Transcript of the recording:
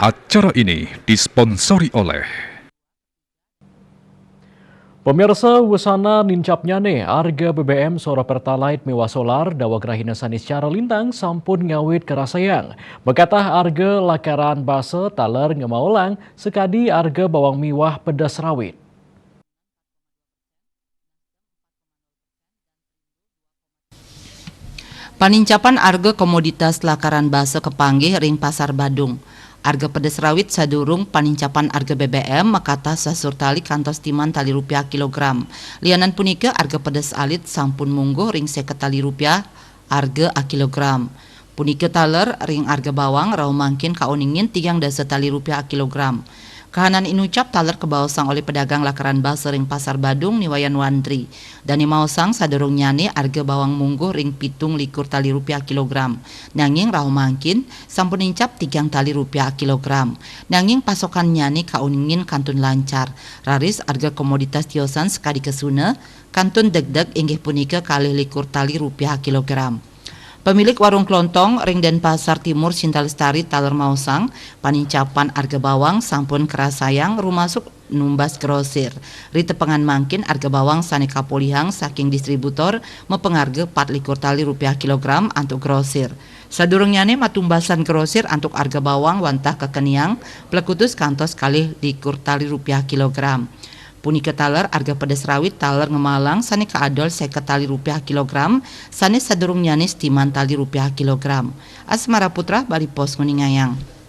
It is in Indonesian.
Acara ini disponsori oleh Pemirsa, wusana nincapnya nih, harga BBM Sora Pertalite mewah solar dawa grahina sanis cara lintang sampun ngawit kerasayang. Bekatah harga lakaran base taler ngemaulang sekadi harga bawang miwah pedas rawit. Panincapan harga komoditas lakaran base kepanggih ring pasar Badung. Harga pedas rawit sadurung panincapan harga BBM makata sasurtali kantos timan tali rupiah kilogram. Lianan punika harga pedas alit sampun mungguh ring 50 tali rupiah harga a kilogram. Punika taler ring harga bawang rau mangkin kauningin 3 dasa tali rupiah a kilogram. Kahanan inucap taler kebaosang oleh pedagang lakaran base ring pasar Badung niwayan wandri. Dan maosang sadurung nyane harga bawang mungguh ring 7 likur tali rupiah kilogram. Nanging rau mangkin sampun incap 3 tali rupiah kilogram. Nanging pasokan nyane kauningin kantun lancar. Raris harga komoditas tiosan sekadi kesuna kantun degdeg inggih punika kalih likur tali rupiah kilogram. Pemilik warung kelontong ring Denpasar Timur Cinta Lestari taler mausang panincapan harga bawang sampun kerasayang rumasuk numbas grosir. Ritepengan mangkin harga bawang saneka polihang saking distributor mepengarga 4 likur tali rupiah kilogram antuk grosir. Sadurungyane matumbasan grosir antuk harga bawang wantah kekeniang plekutus kantos kalih likur tali rupiah kilogram. Punika taler harga pedas rawit taler ngemalang sane kaadol 50 tali rupiah kilogram sane sadurung nyanis timan tali rupiah kilogram. Asmara Putra Bari Pos Nguningayang.